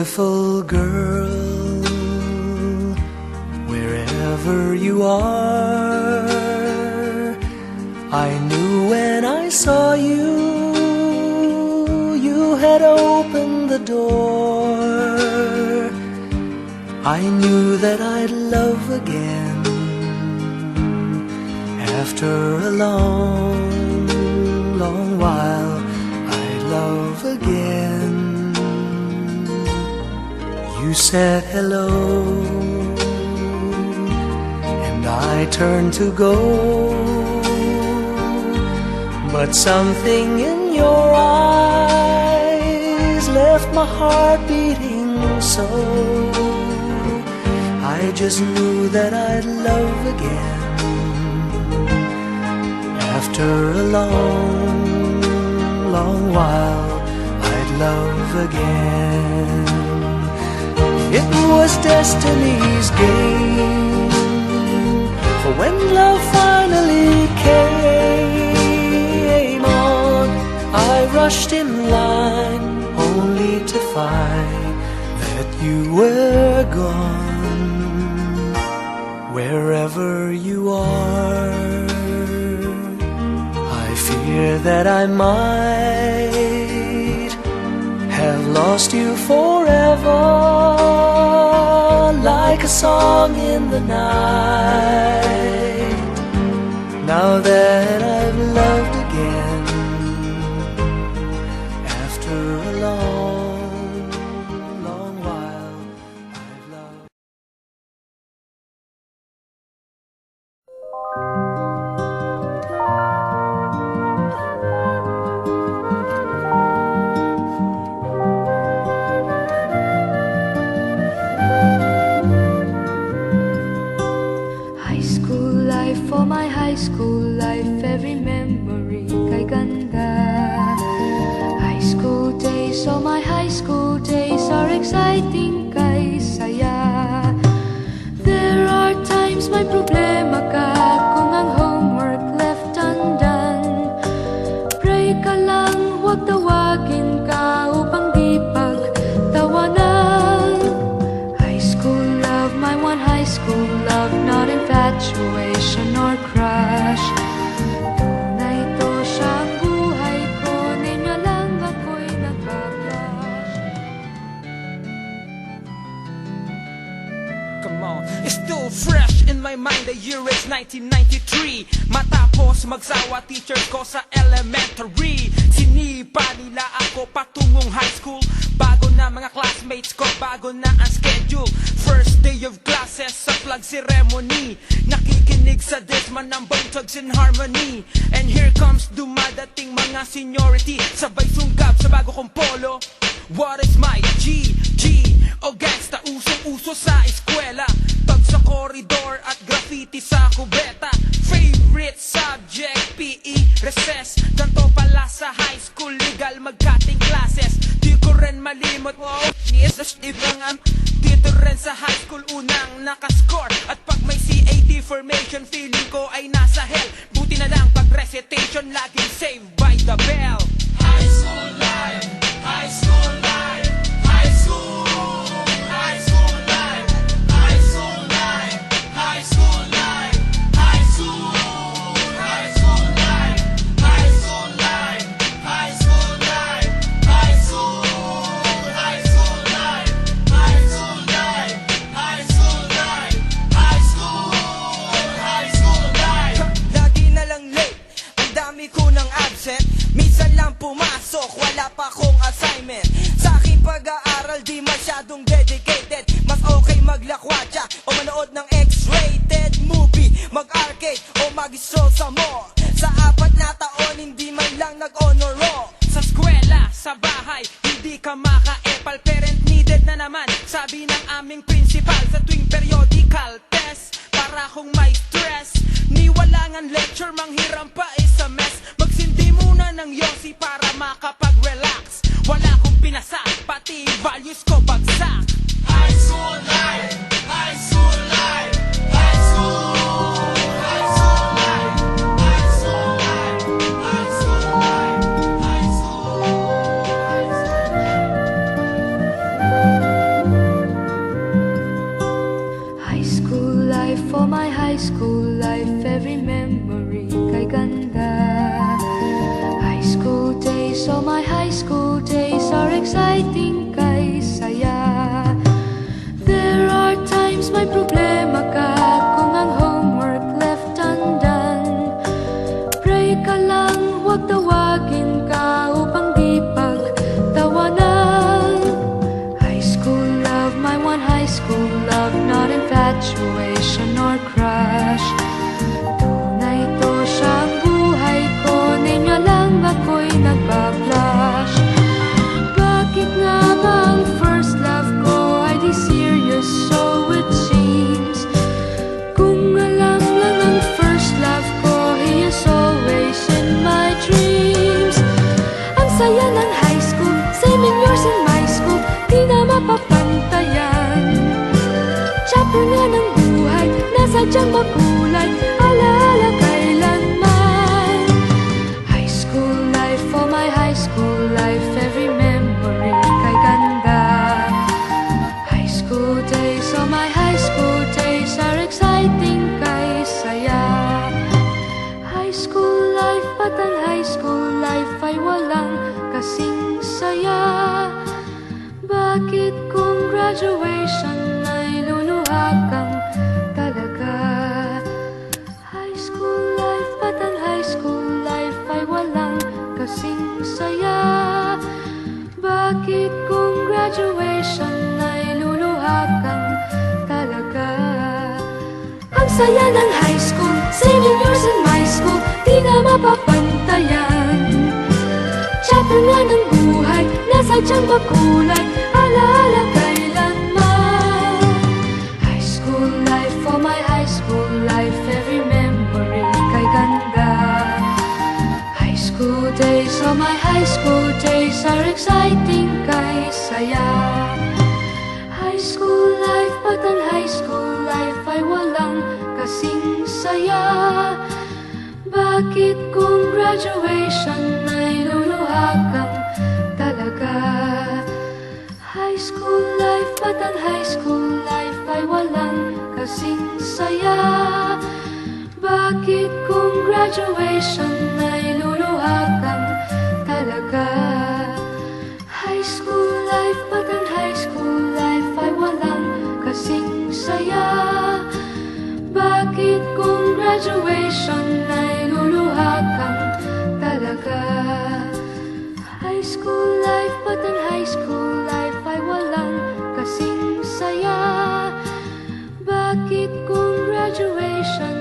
Beautiful girl, wherever you are, I knew when I saw you, you had opened the door. I knew that I'd love again after a long, long while. I'd love again. You said hello, and I turned to go, but something in your eyes left my heart beating so. I just knew that I'd love again after a long, long while. I'd love again. It was destiny's game, for when love finally came on, I rushed in line only to find that you were gone. Wherever you are, I fear that I might have lost you forever, like a song in the night. Now that I've loved again, after a long, long while, I've loved. For my high school life, every memory kay ganda. High school days, oh my high school days are exciting kay saya. There are times may problema ka kung ang homework left undone. Pray ka lang, huwag tawagin ka upang di pagtawanan. High school love, my one high school love, not infatuation or crush. Tunay to siyang buhay ko, niya lang ako'y nagkablush. Come on, it's still fresh in my mind. The year is 1993. Matapos magsawa teachers ko sa elementary, sinipa nila ako patungong high school. Bago na mga classmates ko, bago na ang schedule. First day of classes sa flag ceremony, nakikinig sa disma ng Bone Thugs in Harmony. And here comes dumadating mga seniority, sabay sunggab sa bago kong polo. What is my G? O gangsta, usong-uso sa eskwela, tag sa koridor at graffiti sa kubeta. Favorite subject, PE, recess. Ganto pala sa high school, legal magkating classes. Di ko rin malimot, wow, yes, ibang dito rin sa high school unang nakascore. At pag may CAT formation, feeling ko ay nasa hell. Buti na lang pag recitation, laging saved by the bell. High school life, high school life, high school, high school life, high school life, high school life, high school, high school life, high school life, high school life, high school, high school life, high school life, high school life, high school, high school life. Lagi na lang late, ang dami ko ng absent. Minsan lang pumasok, wala pa akong assignment. Sa aking pag-aaral, di masyadong dedicated. Mas okay maglakwatsa o manood ng X-rated movie, mag-arcade o mag-stroll sa mall. Sa 4 na taon, hindi man lang nag-honor roll. Sa eskwela, sa bahay, hindi ka maka-epal. Parent needed na naman, sabi ng aming principal. Sa tuwing periodical test, para akong may stress. Niwalangan lecture, manghiram pa isa mess. Magsindi muna ng yosi para makapag-relax. Wala akong pinasa, pati values ko bagsak. High school life, high school life, high school, high school life, high school life, high school life, high school, high school life. saya ng high school, 7 years in my school, di na mapapantayan. Chapter nga ng buhay, nasadyang makulay, alaala kailanman. High school life, oh my high school life, every memory kay ganda. High school days, oh my high school days, are exciting kay saya. High school life, at ang high school life ay walang kasing saya. Bakit kung graduation ay luluha kang talaga? High school life, at ang high school life ay walang kasing saya. Bakit kung graduation ay luluha kang talaga? Ang saya ng high school, 7 years in my school, di na mapapantayan. Chapter nga ng buhay, nasadyang makulay, alaala kailanman. High school life, oh my high school life, every memory kay ganda. High school days, oh my high school days, are exciting kay saya. High school life, at ang high school life ay walang kasing saya. Bakit kung graduation ay luluha kang talaga? High school life, at ang high school life ay walang kasing saya. Bakit kung graduation ay luluha kang talaga? High school life, at ang high school life ay walang kasing saya. Bakit kung graduation ay luluha kang talaga? High school life, at ang high school life ay walang kasing saya. Bakit kung graduation